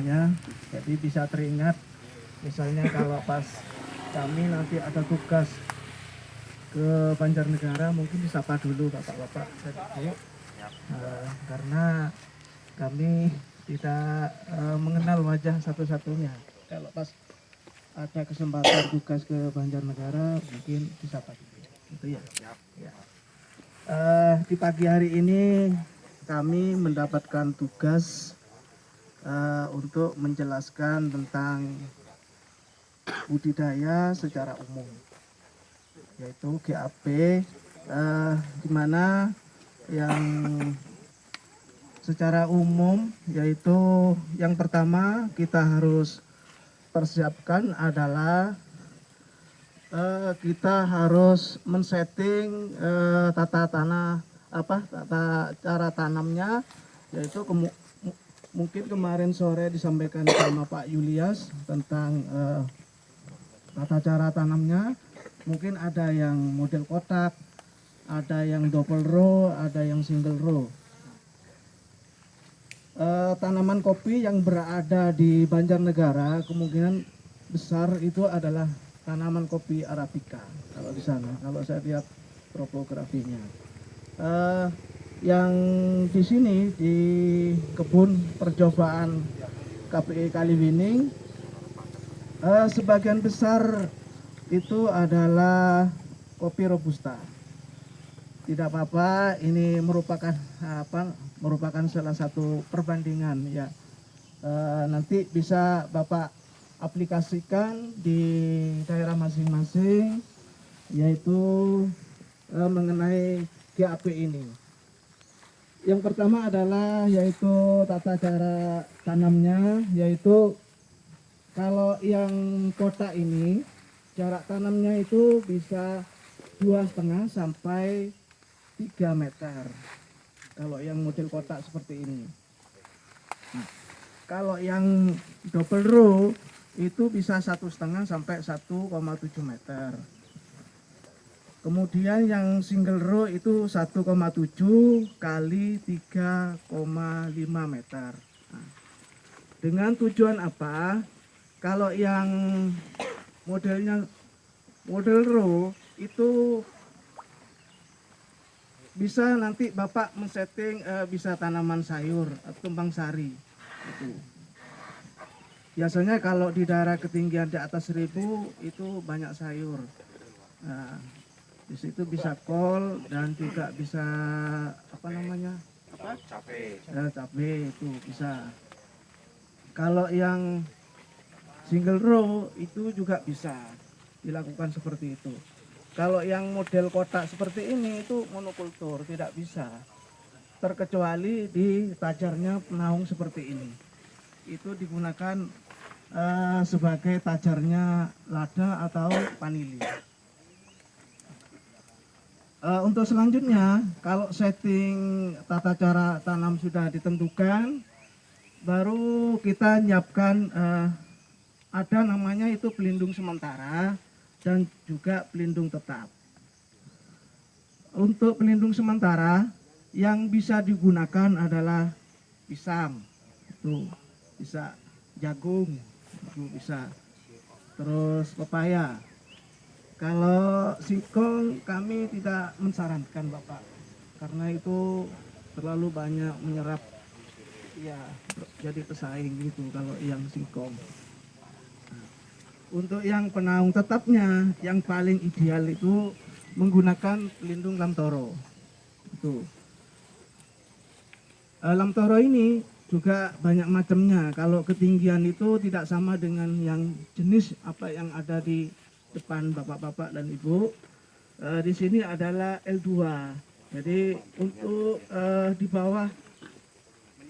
namanya, jadi bisa teringat. Misalnya kalau pas kami nanti ada tugas ke Banjarnegara, mungkin disapa dulu bapak-bapak dan ibu, karena kami tidak mengenal wajah satu-satunya. Kalau pas ada kesempatan tugas ke Banjarnegara, mungkin disapa dulu. Itu ya. Ya. Di pagi hari ini kami mendapatkan tugas untuk menjelaskan tentang budidaya secara umum, yaitu GAP, di mana yang secara umum yaitu yang pertama kita harus persiapkan adalah kita harus men-setting tata cara tanamnya, yaitu mungkin kemarin sore disampaikan sama Pak Julius tentang tata cara tanamnya. Mungkin ada yang model kotak, ada yang double row, ada yang single row. Tanaman kopi yang berada di Banjarnegara kemungkinan besar itu adalah tanaman kopi Arabica kalau di sana, kalau saya lihat topografinya. Yang di sini di kebun percobaan KPI Kaliwining, sebagian besar itu adalah kopi robusta. Tidak apa-apa, ini merupakan salah satu perbandingan ya. Nanti bisa Bapak aplikasikan di daerah masing-masing, yaitu mengenai GAP ini. Yang pertama adalah yaitu tata cara tanamnya, yaitu kalau yang kotak ini jarak tanamnya itu bisa 2,5 sampai 3 meter. Kalau yang model kotak seperti ini. Nah, kalau yang double row itu bisa 1,5 sampai 1,7 meter. Kemudian yang single row itu 1,7 kali 3,5 meter. Nah, dengan tujuan apa? Kalau yang modelnya model row itu bisa nanti Bapak men-setting bisa tanaman sayur atau tumpang sari. Itu. Biasanya kalau di daerah ketinggian di atas 1000 itu banyak sayur. Nah, di situ bisa kol dan juga bisa cabai itu bisa. Kalau yang single row itu juga bisa dilakukan seperti itu. Kalau yang model kotak seperti ini itu monokultur, tidak bisa. Terkecuali di tajarnya penaung seperti ini. Itu digunakan sebagai tajarnya lada atau vanili. Untuk selanjutnya, kalau setting tata cara tanam sudah ditentukan, baru kita nyiapkan ada namanya itu pelindung sementara dan juga pelindung tetap. Untuk pelindung sementara yang bisa digunakan adalah pisang, itu bisa jagung, itu bisa, terus pepaya. Kalau singkong kami tidak mensarankan Bapak, karena itu terlalu banyak menyerap, ya jadi pesaing gitu kalau yang singkong. Untuk yang penaung tetapnya, yang paling ideal itu menggunakan pelindung lamtoro. Itu. Lamtoro ini juga banyak macamnya. Kalau ketinggian itu tidak sama dengan yang jenis apa yang ada di depan Bapak-bapak dan Ibu. Di sini adalah L2. Jadi untuk di bawah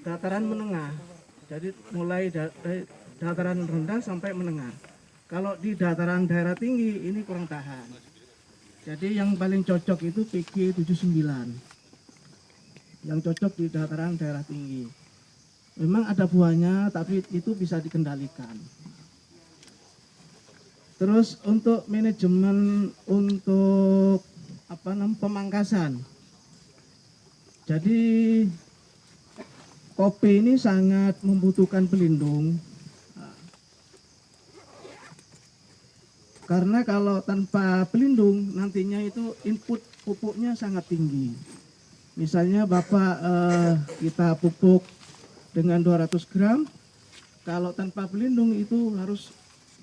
dataran menengah. Jadi mulai dari dataran rendah sampai menengah. Kalau di dataran daerah tinggi ini kurang tahan. Jadi yang paling cocok itu PG79. Yang cocok di dataran daerah tinggi. Memang ada buahnya tapi itu bisa dikendalikan. Terus untuk manajemen untuk pemangkasan. Jadi kopi ini sangat membutuhkan pelindung. Karena kalau tanpa pelindung nantinya itu input pupuknya sangat tinggi. Misalnya Bapak kita pupuk dengan 200 gram, kalau tanpa pelindung itu harus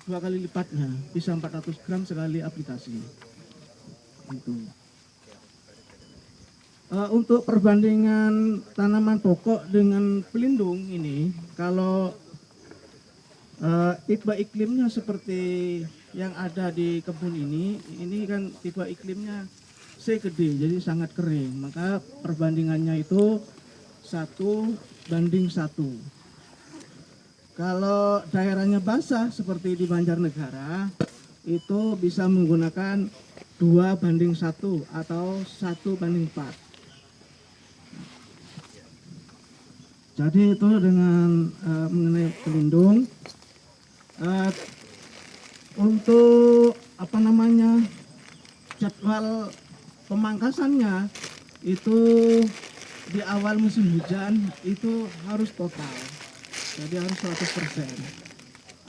2 kali lipatnya, bisa 400 gram sekali aplikasi. Itu. Untuk perbandingan tanaman pokok dengan pelindung ini, kalau tipe iklimnya seperti yang ada di kebun ini kan tipe iklimnya C ke D, jadi sangat kering. Maka perbandingannya itu 1:1. Kalau daerahnya basah seperti di Banjarnegara, itu bisa menggunakan 2:1 atau 1:4. Jadi itu dengan mengenai pelindung. Untuk jadwal pemangkasannya itu di awal musim hujan itu harus total, jadi harus 100%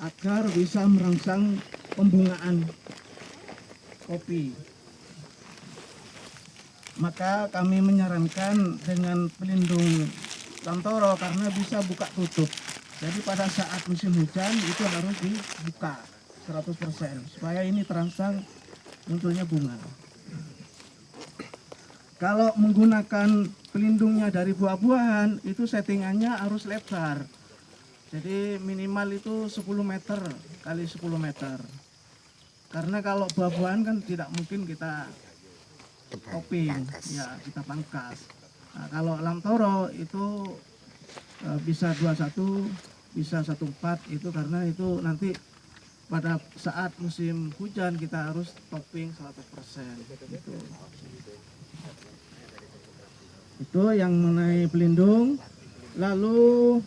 agar bisa merangsang pembungaan kopi. Maka kami menyarankan dengan pelindung Lamtoro karena bisa buka tutup. Jadi pada saat musim hujan itu harus dibuka 100% supaya ini terangsang munculnya bunga. Kalau menggunakan pelindungnya dari buah-buahan itu settingannya harus lebar. Jadi minimal itu 10 meter kali 10 meter. Karena kalau buah-buahan kan tidak mungkin kita topping, ya kita pangkas. Nah, kalau Lamtoro itu bisa 21, bisa 14 itu karena itu nanti pada saat musim hujan kita harus topping 100%. Itu yang mengenai pelindung. Lalu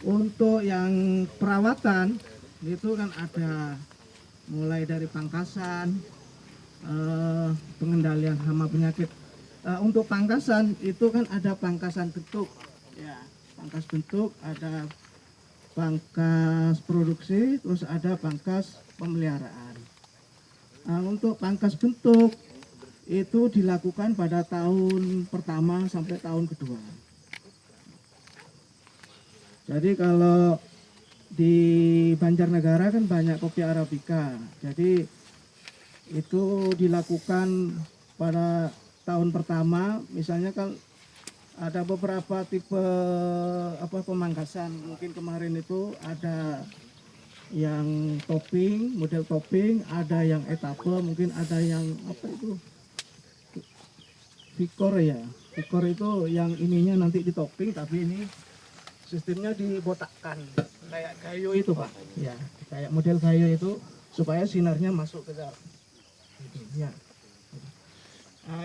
untuk yang perawatan itu kan ada mulai dari pangkasan, pengendalian hama penyakit. Untuk pangkasan itu kan ada pangkasan bentuk, ya, pangkas bentuk, ada pangkas produksi, terus ada pangkas pemeliharaan. Untuk pangkas bentuk itu dilakukan pada tahun pertama sampai tahun kedua. Jadi kalau di Banjarnegara kan banyak kopi Arabica, jadi itu dilakukan pada tahun pertama. Misalnya kan ada beberapa tipe pemangkasan. Mungkin kemarin itu ada yang topping, model topping, ada yang etape, mungkin ada yang vikor ya. Vikor itu yang ininya nanti di topping, tapi ini sistemnya dibotakkan kayak kayu itu Pak. Ya, kayak model kayu itu supaya sinarnya masuk ke dalam. Ya.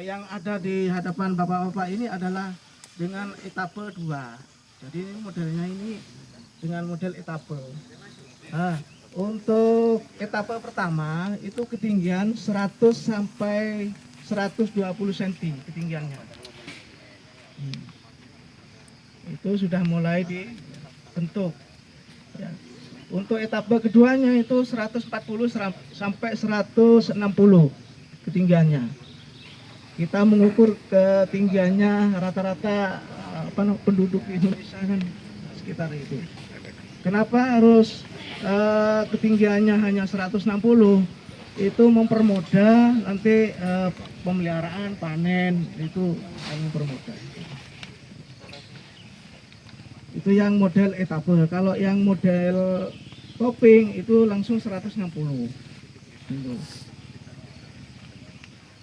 Yang ada di hadapan Bapak-bapak ini adalah dengan etape 2. Jadi modelnya ini dengan model etape. Nah, untuk etape pertama itu ketinggian 100 sampai 120 cm ketinggiannya. Itu sudah mulai dibentuk. Ya. Untuk etape keduanya itu 140 sampai 160 ketinggiannya. Kita mengukur ketinggiannya rata-rata penduduk Indonesia kan sekitar itu. Kenapa harus ketinggiannya hanya 160? Itu mempermudah nanti pemeliharaan, panen, itu akan mempermudah. Itu yang model etape. Kalau yang model topping itu langsung 160. Gitu.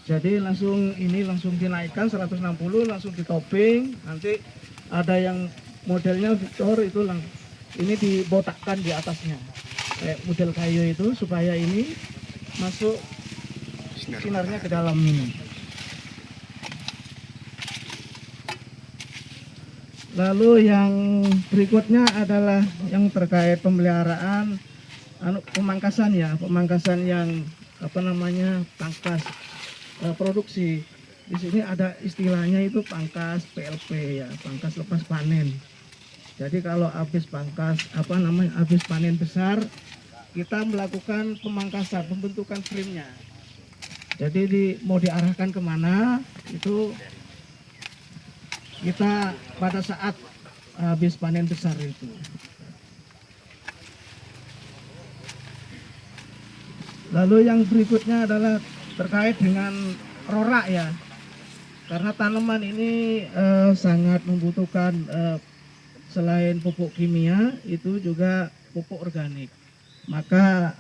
Jadi langsung dinaikkan 160, langsung ditopping. Nanti ada yang modelnya Victor itu ini dibotakkan di atasnya kayak model kayu itu supaya ini masuk sinarnya ke dalam ini. Lalu yang berikutnya adalah yang terkait pemeliharaan pemangkasan ya, pemangkasan yang pangkas produksi. Di sini ada istilahnya itu pangkas PLP ya, pangkas lepas panen. Jadi kalau habis habis panen besar, kita melakukan pemangkasan, pembentukan frame-nya. Jadi mau diarahkan kemana itu kita pada saat habis panen besar itu. Lalu yang berikutnya adalah terkait dengan rorak ya. Karena tanaman ini sangat membutuhkan selain pupuk kimia itu juga pupuk organik. Maka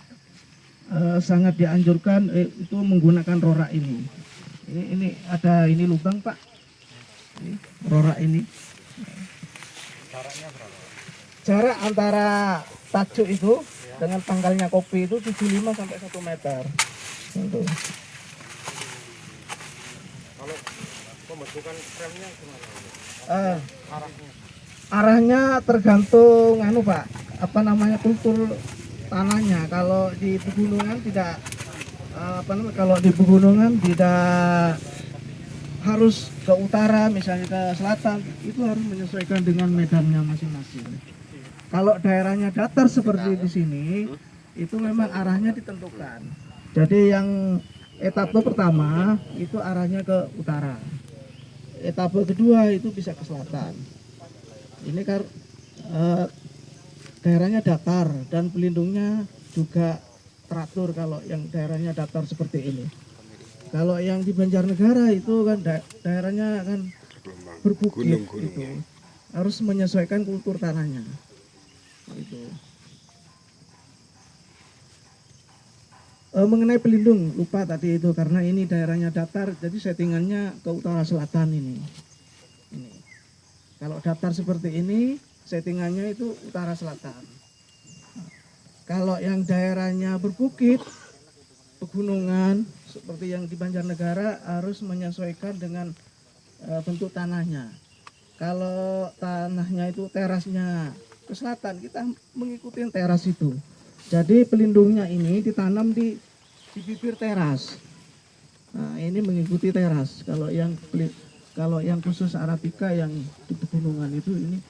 sangat dianjurkan itu menggunakan rorak ini. Ini ada ini lubang Pak. Ini, rorak ini. Jaraknya berapa? Jarak antara tajuk itu dengan pangkalnya kopi itu 75 sampai 1 meter. Untuk. Kalau pembentukan frame-nya gimana? Arahnya? Arahnya tergantung Pak, kultur tanahnya. Kalau di pegunungan tidak kalau di pegunungan tidak harus ke utara, misalnya ke selatan, itu harus menyesuaikan dengan medannya masing-masing. Kalau daerahnya datar seperti di sini, itu memang arahnya ditentukan. Jadi yang etape pertama itu arahnya ke utara. Etape kedua itu bisa ke selatan. Ini kan daerahnya datar dan pelindungnya juga teratur kalau yang daerahnya datar seperti ini. Kalau yang di Banjarnegara itu kan daerahnya kan berbukit, itu harus menyesuaikan kultur tanahnya. Itu. Mengenai pelindung lupa tadi itu karena ini daerahnya datar, jadi settingannya ke utara selatan ini. Kalau datar seperti ini, settingannya itu utara selatan. Kalau yang daerahnya berbukit, pegunungan seperti yang di Banjarnegara harus menyesuaikan dengan bentuk tanahnya. Kalau tanahnya itu terasnya ke selatan, kita mengikuti teras itu. Jadi pelindungnya ini ditanam di bibir teras. Nah, ini mengikuti teras. Kalau yang khusus Arabica yang di pegunungan itu ini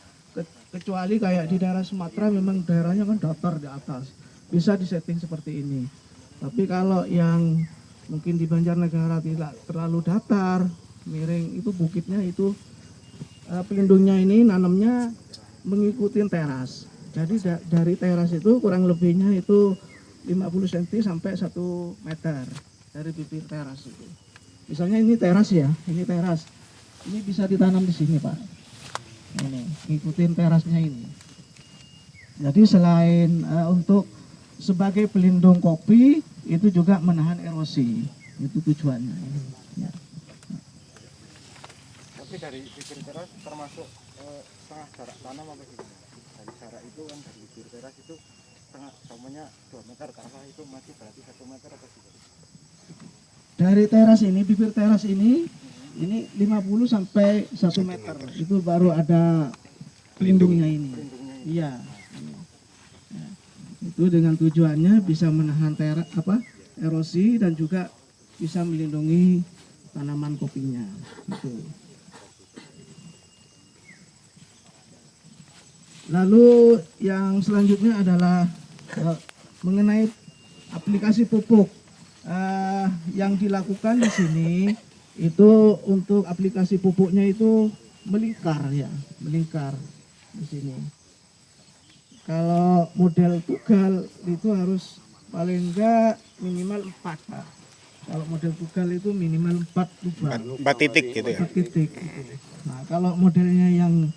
kecuali kayak di daerah Sumatera memang daerahnya kan datar di atas. Bisa disetting seperti ini. Tapi kalau yang mungkin di Banjarnegara tidak terlalu datar, miring, itu bukitnya itu pelindungnya ini nanamnya mengikuti teras. Jadi dari teras itu kurang lebihnya itu 50 cm sampai 1 meter dari bibir teras itu. Misalnya ini teras ya, ini teras. Ini bisa ditanam di sini Pak. Ini, ngikutin terasnya ini. Jadi selain untuk sebagai pelindung kopi, itu juga menahan erosi. Itu tujuannya. Ya. Tapi dari bibir teras termasuk setengah jarak tanam apa gimana? Dari jarak itu kan dari bibir teras itu setengah samanya 2 meter ke arah itu masih berarti 1 meter apa gimana? Dari teras ini, bibir teras ini 50 sampai 1 meter. Itu baru ada pelindungnya ini. Iya. Ya. Itu dengan tujuannya bisa menahan erosi dan juga bisa melindungi tanaman kopinya. Gitu. Lalu yang selanjutnya adalah mengenai aplikasi pupuk yang dilakukan di sini itu untuk aplikasi pupuknya itu melingkar ya, melingkar di sini. Kalau model tugal itu harus paling enggak minimal 4. Kalau model tugal itu minimal 4 lubang. 4 titik gitu ya. 4 titik. Nah, kalau modelnya yang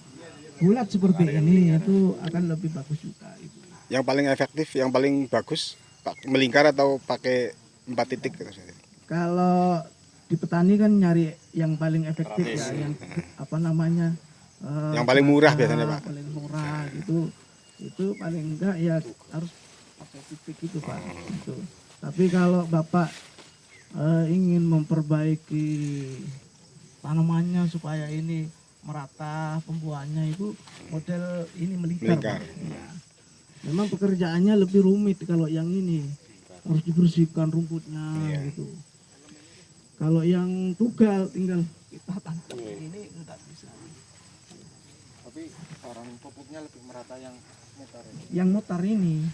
bulat seperti ini itu akan lebih bagus juga itu. Yang paling efektif, yang paling bagus melingkar atau pakai 4 titik gitu. Kalau di petani kan nyari yang paling efektif ya, yang yang paling murah biasanya Pak. Paling murah gitu. Itu paling enggak ya harus pakai titik itu Pak. Itu. Tapi kalau Bapak ingin memperbaiki tanamannya supaya ini merata pembuahannya, itu model ini melingkar. Ya. Memang pekerjaannya lebih rumit kalau yang ini, harus dibersihkan rumputnya gitu. Kalau yang tugal tinggal kita tanam ini sudah bisa. tapi saran pupuknya lebih merata yang mutar ini. Yang mutar ini